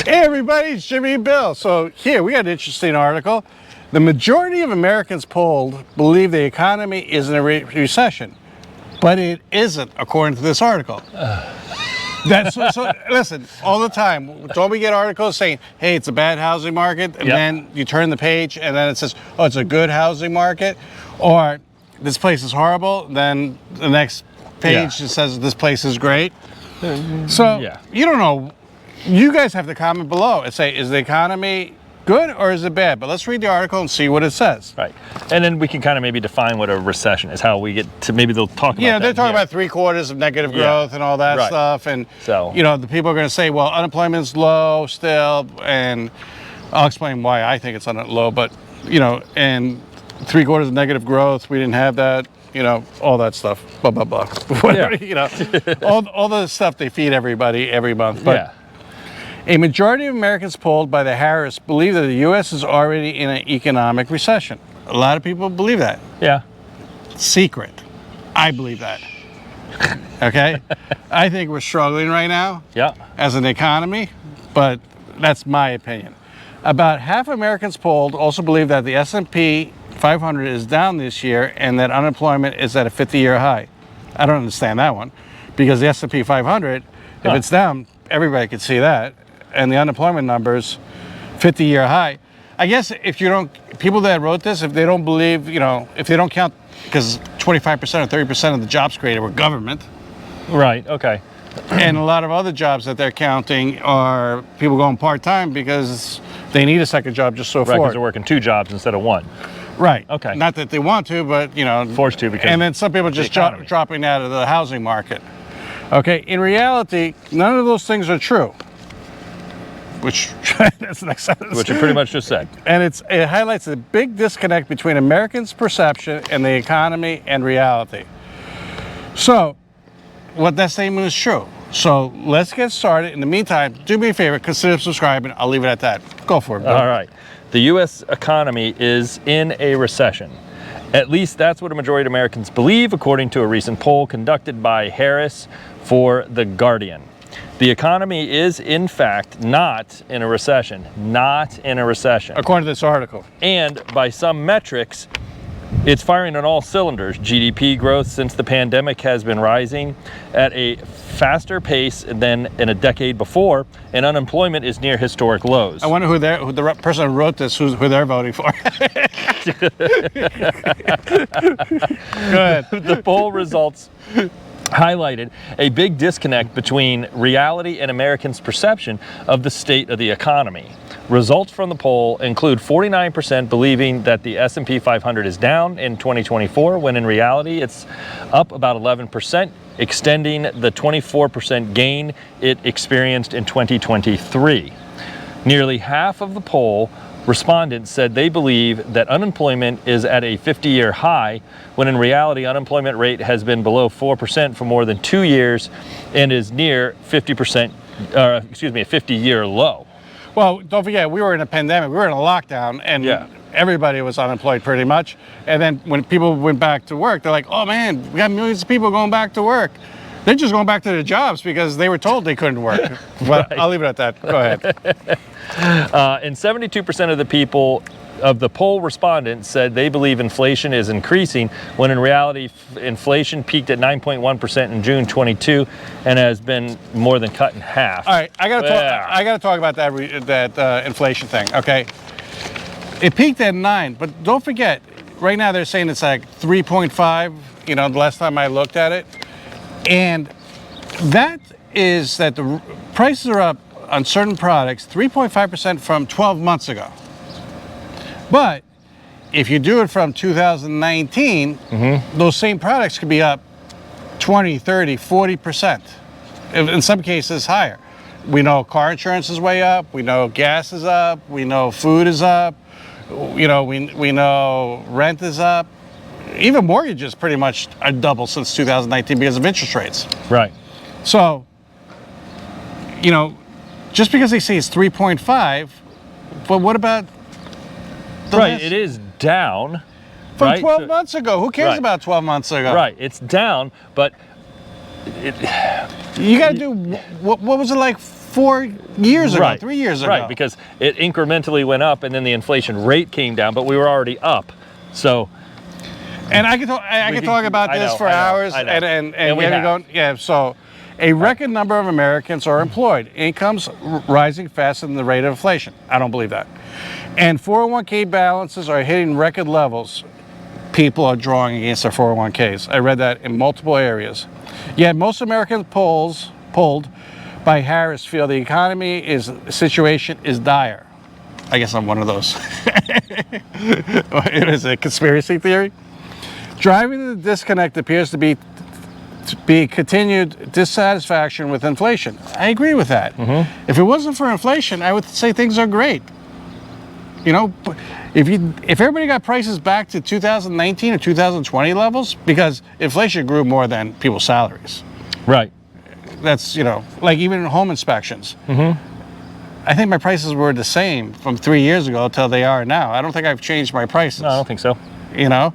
Hey everybody, it's Jimmy and Bill. So here, we got an interesting article. The majority of Americans polled believe the economy is in a recession, but it isn't, according to this article. So listen, all the time, don't we get articles saying, hey, it's a bad housing market, and then you turn the page and then it says, oh, it's a good housing market, or this place is horrible, then the next page just says this place is great. So you don't know. You guys have to comment below and say, is the economy good or is it bad? But let's read the article and see what it says. Right. And then we can kind of maybe define what a recession is, how we get to, maybe they'll talk about Yeah, they're talking about 3/4 of negative growth and all that stuff. And, so, you know, the people are going to say, well, unemployment's low still. And I'll explain why I think it's low. But, you know, and 3/4 of negative growth, we didn't have that. You know, all that stuff, blah, blah, blah. Whatever, you know, all the stuff they feed everybody every month. But a majority of Americans polled by the Harris believe that the U.S. is already in an economic recession. A lot of people believe that. Yeah. Secret. I believe that. Okay? I think we're struggling right now as an economy, but that's my opinion. About half of Americans polled also believe that the S&P 500 is down this year and that unemployment is at a 50-year high. I don't understand that one, because the S&P 500, if it's down, everybody could see that. And the unemployment numbers, 50-year high. I guess if you don't, people that wrote this, if they don't believe, you know, if they don't count, because 25% or 30% of the jobs created were government. Right, okay. And a lot of other jobs that they're counting are people going part-time because they need a second job just so because they're working 2 jobs instead of 1. Right. Okay. Not that they want to, but, you know. Forced to, because. And then some people just dropping out of the housing market. Okay. In reality, none of those things are true. Which, that's the next sentence. Which you pretty much just said. And it highlights the big disconnect between Americans' perception and the economy and reality. So, what that statement is true. So, let's get started. In the meantime, do me a favor, consider subscribing. I'll leave it at that. Go for it, Bill. All right. The U.S. economy is in a recession. At least that's what a majority of Americans believe, according to a recent poll conducted by Harris for The Guardian. The economy is, in fact, not in a recession. Not in a recession. According to this article. And by some metrics, it's firing on all cylinders. GDP growth since the pandemic has been rising at a faster pace than in a decade before, and unemployment is near historic lows. I wonder who the person who wrote this, who they're voting for. Go ahead. The poll results highlighted a big disconnect between reality and Americans' perception of the state of the economy. Results from the poll include 49% believing that the S&P 500 is down in 2024, when in reality it's up about 11%, extending the 24% gain it experienced in 2023. Nearly half of the poll respondents said they believe that unemployment is at a 50-year high, when in reality unemployment rate has been below 4% for more than 2 years and is near a 50-year low. Well, don't forget, we were in a pandemic, we were in a lockdown, and everybody was unemployed pretty much. And then when people went back to work, they're like, oh man, we got millions of people going back to work. They're just going back to their jobs because they were told they couldn't work. But I'll leave it at that. Go ahead. And 72% of the people, of the poll respondents, said they believe inflation is increasing, when in reality inflation peaked at 9.1% in June 22 and has been more than cut in half. All right, I gotta talk about that inflation thing. Okay, it peaked at 9, but don't forget, right now they're saying it's like 3.5. You know, the last time I looked at it. And that is that the prices are up on certain products 3.5% from 12 months ago. But if you do it from 2019, those same products could be up 20, 30, 40%. In some cases higher. We know car insurance is way up. We know gas is up. We know food is up. You know, we know rent is up. Even mortgages pretty much are double since 2019 because of interest rates. Right. So, you know, just because they say it's 3.5, but what about the last? It is down. From 12 months ago. Who cares about 12 months ago? Right, it's down, but you got to do, what was it like 4 years ago, Right. 3 years ago. Right, because it incrementally went up and then the inflation rate came down, but we were already up. So, and I could talk about this for hours. And we where have. you're going. Yeah, so a record number of Americans are employed. Incomes rising faster than the rate of inflation. I don't believe that. And 401k balances are hitting record levels. People are drawing against their 401ks. I read that in multiple areas. Yet most Americans polled by Harris feel the economy situation is dire. I guess I'm one of those. It is a conspiracy theory. Driving the disconnect appears to be continued dissatisfaction with inflation. I agree with that. If it wasn't for inflation, I would say things are great. You know, if everybody got prices back to 2019 or 2020 levels, because inflation grew more than people's salaries. Right. That's, you know, like even in home inspections. I think my prices were the same from 3 years ago till they are now. I don't think I've changed my prices. No, I don't think so. You know?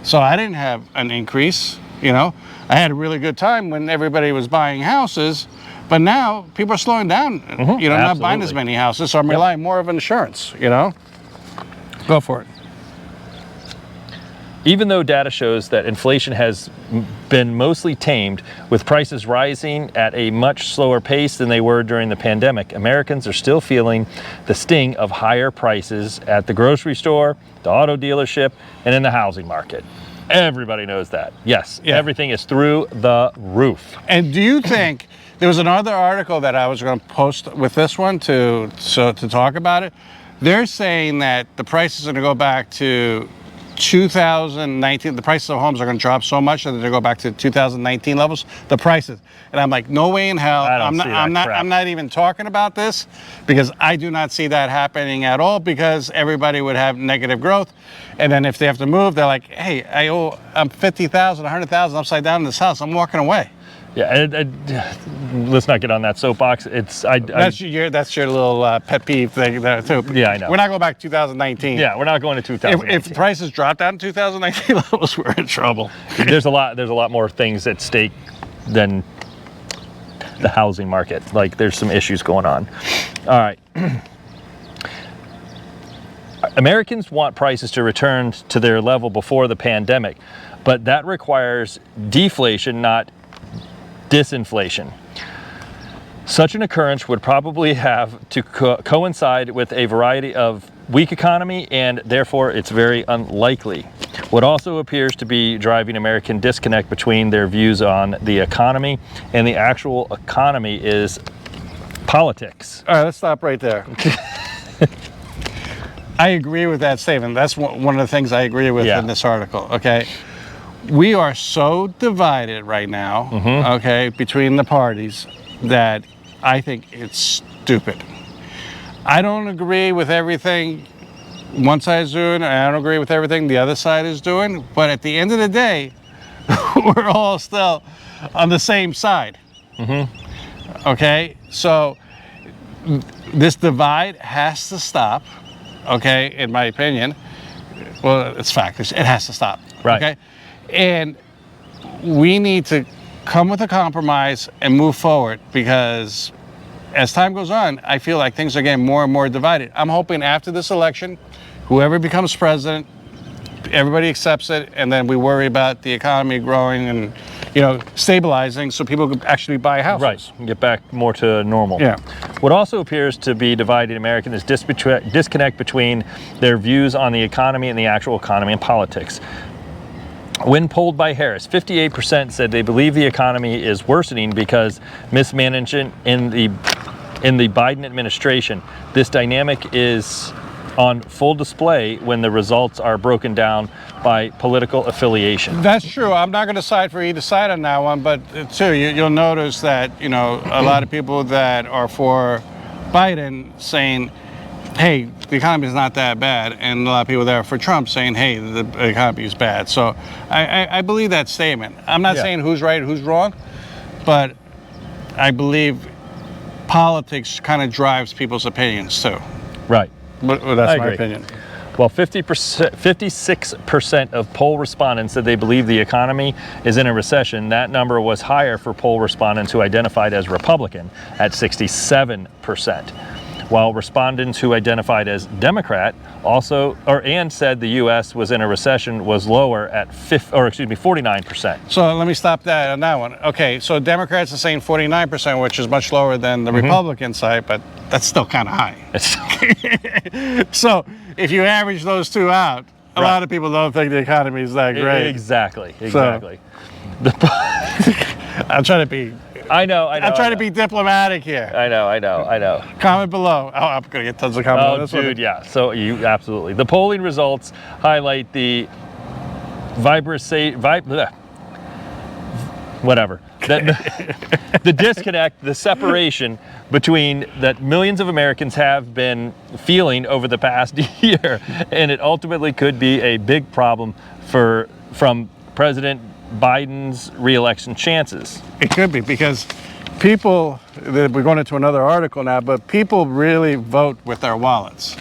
So I didn't have an increase, you know? I had a really good time when everybody was buying houses, but now people are slowing down, you know, not buying as many houses, so I'm relying more on insurance, you know? Go for it. Even though data shows that inflation has been mostly tamed, with prices rising at a much slower pace than they were during the pandemic, Americans are still feeling the sting of higher prices at the grocery store, the auto dealership, and in the housing market. Everybody knows that. Yes, everything is through the roof. And do you think, there was another article that I was going to post with this one to talk about it. They're saying that the prices are going to go back to 2019, the prices of homes are going to drop so much that they're going to go back to 2019 levels, the prices. And I'm like, no way in hell. I'm not even talking about this, because I do not see that happening at all, because everybody would have negative growth. And then if they have to move, they're like, hey, I'm 50,000, 100,000 upside down in this house. I'm walking away. Yeah, let's not get on that soapbox. That's your little pet peeve thing there too. Yeah, I know. We're not going back to 2019. Yeah, we're not going to 2019. If prices drop down to 2019 levels, we're in trouble. There's a lot more things at stake than the housing market. Like, there's some issues going on. All right. Americans want prices to return to their level before the pandemic, but that requires deflation, not disinflation. Such an occurrence would probably have to coincide with a variety of weak economy, and therefore it's very unlikely. What also appears to be driving American disconnect between their views on the economy and the actual economy is politics. All right, let's stop right there. I agree with that statement. That's one of the things I agree with in this article, okay? We are so divided right now, okay, between the parties, that I think it's stupid. I don't agree with everything one side is doing, and I don't agree with everything the other side is doing, but at the end of the day, we're all still on the same side. Okay? So this divide has to stop, okay, in my opinion. Well, it's fact. It has to stop. Right. Okay? And we need to come with a compromise and move forward, because as time goes on, I feel like things are getting more and more divided. I'm hoping after this election, whoever becomes president, everybody accepts it, and then we worry about the economy growing and, you know, stabilizing so people can actually buy houses. Right, get back more to normal. Yeah. What also appears to be dividing Americans is disconnect between their views on the economy and the actual economy and politics. When polled by Harris, 58% said they believe the economy is worsening because mismanagement in the Biden administration. This dynamic is on full display when the results are broken down by political affiliation. That's true. I'm not going to side for either side on that one, but too, you'll notice that, you know, a lot of people that are for Biden saying, hey, the economy is not that bad, and a lot of people that are for Trump saying, hey, the economy is bad. So I believe that statement. I'm not saying who's right, who's wrong, but I believe politics kind of drives people's opinions too. Right. But that's my opinion. While 56% of poll respondents said they believe the economy is in a recession, that number was higher for poll respondents who identified as Republican at 67%. While respondents who identified as Democrat and said the U.S. was in a recession was lower at 49%. So let me stop that on that one. Okay, so Democrats are saying 49%, which is much lower than the Republican side, but that's still kind of high. So if you average those two out, a lot of people don't think the economy is that great. Exactly. So, I'm trying to be. I know. I'm trying to be diplomatic here. I know. Comment below. Oh, I'm going to get tons of comments on this one. Dude, yeah. So you absolutely. The polling results highlight the the disconnect, the separation between that millions of Americans have been feeling over the past year, and it ultimately could be a big problem from President Biden's re-election chances. It could be, because people, we're going into another article now, but people really vote with their wallets.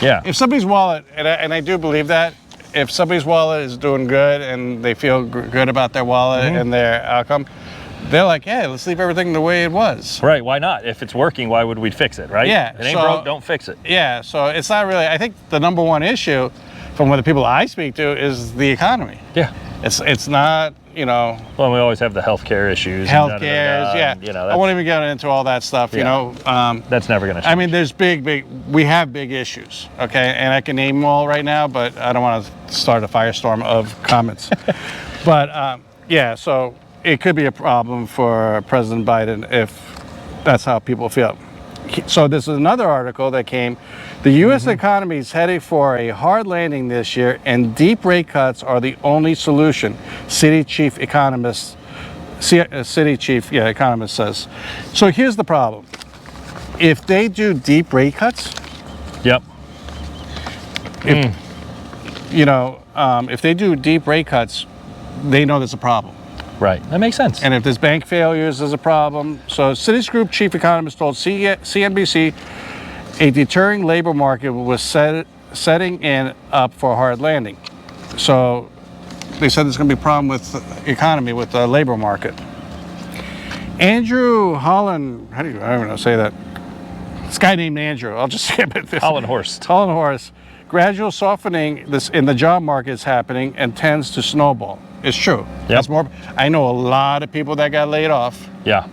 Yeah. If somebody's wallet, and I do believe that, if somebody's wallet is doing good and they feel good about their wallet and their outcome, they're like, yeah, let's leave everything the way it was. Right, why not? If it's working, why would we fix it, right? Yeah. It ain't broke, don't fix it. Yeah, so it's not really, I think the number one issue from what the people I speak to is the economy. Yeah. It's not, Well, we always have the healthcare issues. Yeah. I won't even get into all that stuff, That's never going to change. I mean, there's we have big issues, okay? And I can name them all right now, but I don't want to start a firestorm of comments. But, so it could be a problem for President Biden if that's how people feel. So this is another article that came. The U.S. economy is heading for a hard landing this year, and deep rate cuts are the only solution, city chief economist says. So here's the problem. If they do deep rate cuts, if they do deep rate cuts, they know there's a problem. Right, that makes sense. And if there's bank failures, there's a problem. So Citigroup chief economist told CNBC a deterring labor market was setting in up for a hard landing. So they said there's going to be a problem with the economy, with the labor market. Andrew Holland, I don't know how to say that. This guy named Andrew, I'll just say it. Hollenhorst. Gradual softening in the job market is happening and tends to snowball. It's true. Yep. I know a lot of people that got laid off. Yeah.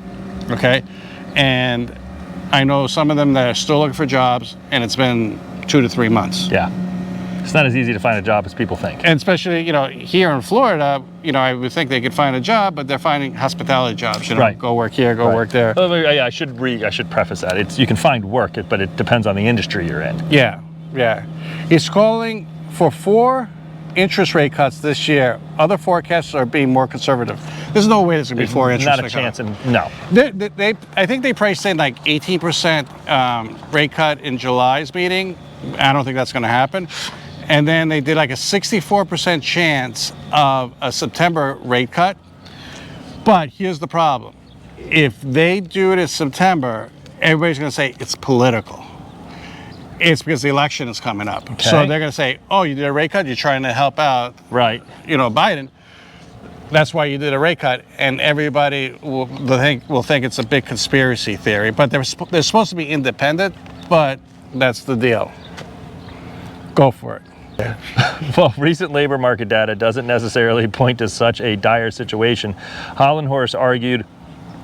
Okay. And I know some of them that are still looking for jobs, and it's been 2 to 3 months. Yeah. It's not as easy to find a job as people think. And especially, here in Florida, I would think they could find a job, but they're finding hospitality jobs. Right. Go work here, go work there. I should preface that. You can find work, but it depends on the industry you're in. Yeah. He's calling for 4 interest rate cuts this year. Other forecasts are being more conservative. There's no way there's going to be 4 interest rate cuts. Not a chance, no. I think they priced in like 18% rate cut in July's meeting. I don't think that's going to happen. And then they did like a 64% chance of a September rate cut. But here's the problem. If they do it in September, everybody's going to say it's political. It's because the election is coming up. Okay. So they're going to say, oh, you did a rate cut? You're trying to help out Biden. That's why you did a rate cut. And everybody will think it's a big conspiracy theory. But they're supposed to be independent, but that's the deal. Go for it. Yeah. Well, recent labor market data doesn't necessarily point to such a dire situation. Hollenhorst argued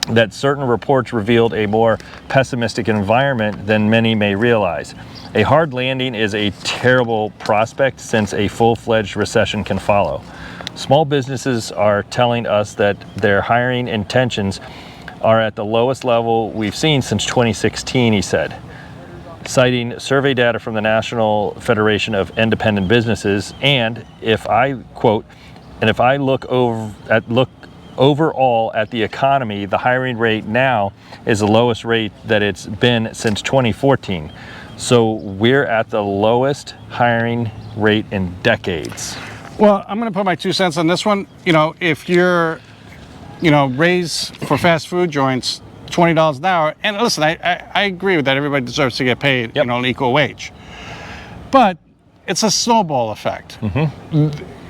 that certain reports revealed a more pessimistic environment than many may realize. A hard landing is a terrible prospect since a full-fledged recession can follow. Small businesses are telling us that their hiring intentions are at the lowest level we've seen since 2016, he said, citing survey data from the National Federation of Independent Businesses. And if I look overall at the economy, the hiring rate now is the lowest rate that it's been since 2014. So we're at the lowest hiring rate in decades. Well, I'm going to put my 2 cents on this one. If you're, raise for fast food joints $20 an hour, and listen, I agree with that. Everybody deserves to get paid, an equal wage. But it's a snowball effect.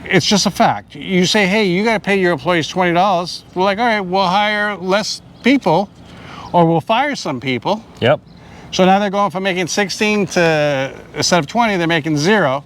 It's just a fact. You say, hey, you got to pay your employees $20. We're like, all right, we'll hire less people, or we'll fire some people. Yep. So now they're going from making 16 to, instead of 20, they're making 0.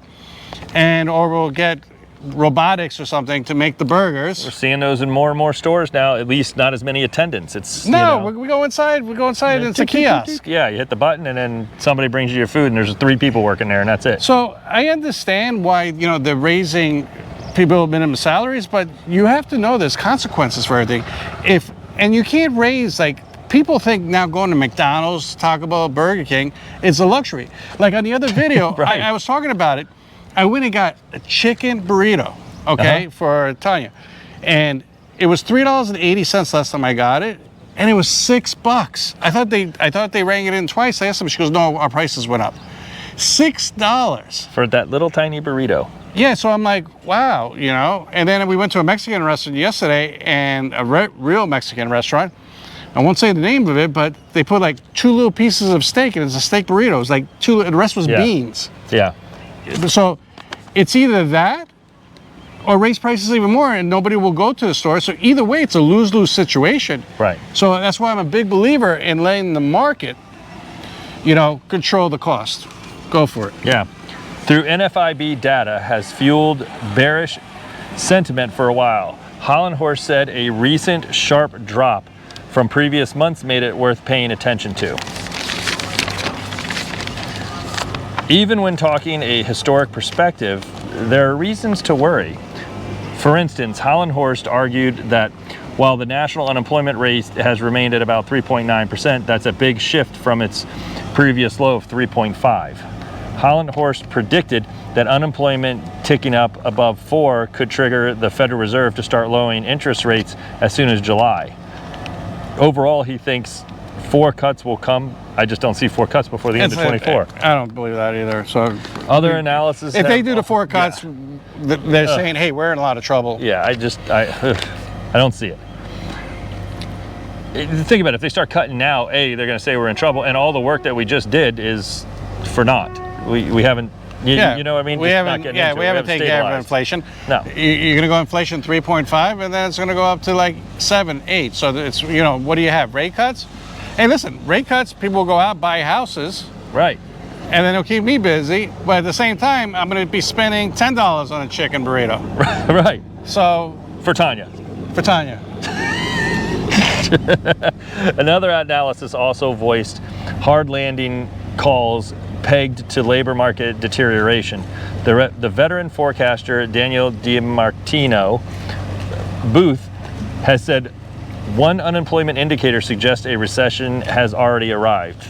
Or we'll get robotics or something to make the burgers. We're seeing those in more and more stores now, at least not as many attendants. It's no, we go inside, and it's a kiosk. Yeah, you hit the button and then somebody brings you your food and there's 3 people working there and that's it. So I understand why, they're raising people minimum salaries, but you have to know there's consequences for everything. And you can't raise, like, people think now going to McDonald's, Taco Bell, Burger King is a luxury. Like on the other video, Right. I was talking about it. I went and got a chicken burrito, okay, for Tanya. And it was $3.80 last time I got it, and it was $6. I thought they rang it in twice. I asked them, she goes, no, our prices went up. $6. For that little tiny burrito. Yeah, so I'm like, wow, And then we went to a Mexican restaurant yesterday, and a real Mexican restaurant. I won't say the name of it, but they put like 2 little pieces of steak, and it's a steak burrito. It was like the rest was beans. Yeah. So it's either that or raise prices even more and nobody will go to the store. So either way, it's a lose-lose situation. Right. So that's why I'm a big believer in letting the market, control the cost. Go for it. Yeah. Through NFIB data has fueled bearish sentiment for a while. Holland Horse said a recent sharp drop from previous months made it worth paying attention to. Even when talking a historic perspective, there are reasons to worry. For instance, Holland Horst argued that while the national unemployment rate has remained at about 3.9%, that's a big shift from its previous low of 3.5. Holland Horst predicted that unemployment ticking up above 4 could trigger the Federal Reserve to start lowering interest rates as soon as July. Overall, he thinks 4 cuts will come. I just don't see 4 cuts before the end of 24. I don't believe that either. So other analysis. If they do the 4 cuts, they're saying, hey, we're in a lot of trouble. Yeah, I don't see it. Think about it. If they start cutting now, they're going to say we're in trouble, and all the work that we just did is for naught. We haven't. You know what I mean? We haven't taken care of inflation. No. You're going to go inflation 3.5, and then it's going to go up to like 7, 8. So it's what do you have? Rate cuts? Hey, listen, rate cuts. People will go out, buy houses. Right. And then it'll keep me busy. But at the same time, I'm going to be spending $10 on a chicken burrito. Right. So for Tanya. Another analysis also voiced hard landing calls pegged to labor market deterioration. The veteran forecaster Daniel DiMartino Booth has said one unemployment indicator suggests a recession has already arrived.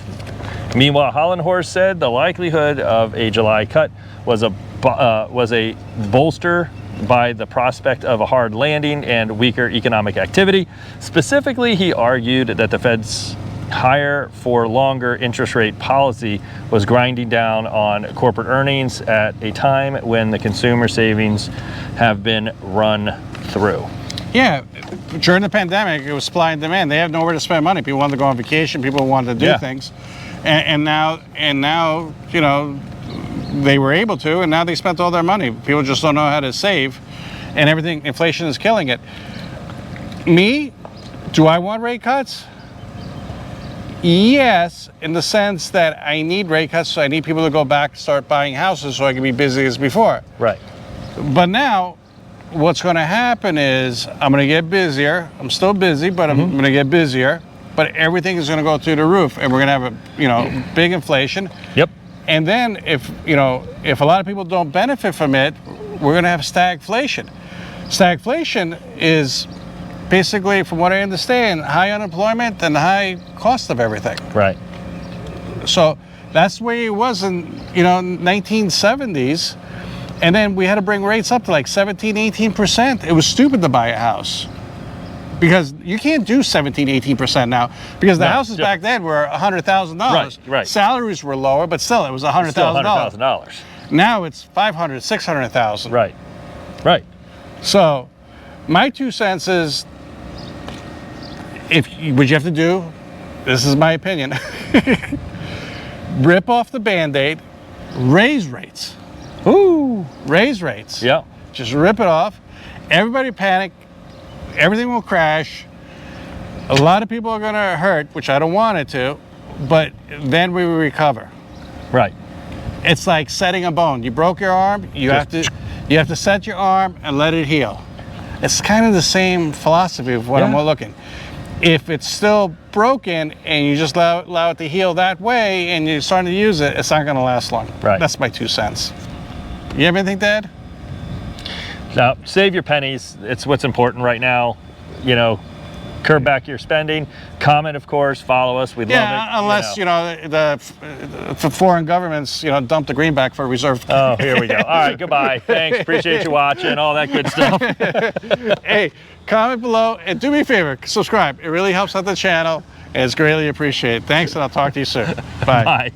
Meanwhile, Holland Horst said the likelihood of a July cut was a bolster by the prospect of a hard landing and weaker economic activity. Specifically, he argued that the Fed's higher for longer interest rate policy was grinding down on corporate earnings at a time when the consumer savings have been run through. Yeah, during the pandemic, it was supply and demand. They have nowhere to spend money. People wanted to go on vacation. People wanted to do things, and now, they were able to, and now they spent all their money. People just don't know how to save, and everything. Inflation is killing it. Do I want rate cuts? Yes, in the sense that I need rate cuts, so I need people to go back and start buying houses so I can be busy as before. Right. But now, what's going to happen is I'm going to get busier. I'm still busy, but I'm going to get busier. But everything is going to go through the roof, and we're going to have a big inflation. Yep. And then if a lot of people don't benefit from it, we're going to have stagflation. Stagflation is basically, from what I understand, high unemployment and high cost of everything. Right. So that's the way it was in 1970s. And then we had to bring rates up to like 17, 18%. It was stupid to buy a house. Because you can't do 17, 18% now. Because the houses back then were $100,000. Right. Salaries were lower, but still, it was $100,000. Now it's $500,000, $600,000. Right. Right. So my 2 cents is, what you have to do, this is my opinion, rip off the Band-Aid, raise rates. Ooh. Raise rates. Yeah. Just rip it off. Everybody panic. Everything will crash. A lot of people are going to hurt, which I don't want it to, but then we will recover. Right. It's like setting a bone. You broke your arm, you have to set your arm and let it heal. It's kind of the same philosophy of what I'm looking. If it's still broken and you just allow it to heal that way and you're starting to use it, it's not going to last long. Right. That's my 2 cents. You have anything to add? Now, save your pennies. It's what's important right now. You know, curb back your spending. Comment, of course. Follow us. We'd love it. Yeah, unless the foreign governments dump the greenback for reserve. Oh, here we go. All right, goodbye. Thanks. Appreciate you watching. All that good stuff. Hey, comment below and do me a favor, subscribe. It really helps out the channel and it's greatly appreciated. Thanks, and I'll talk to you soon. Bye. Bye.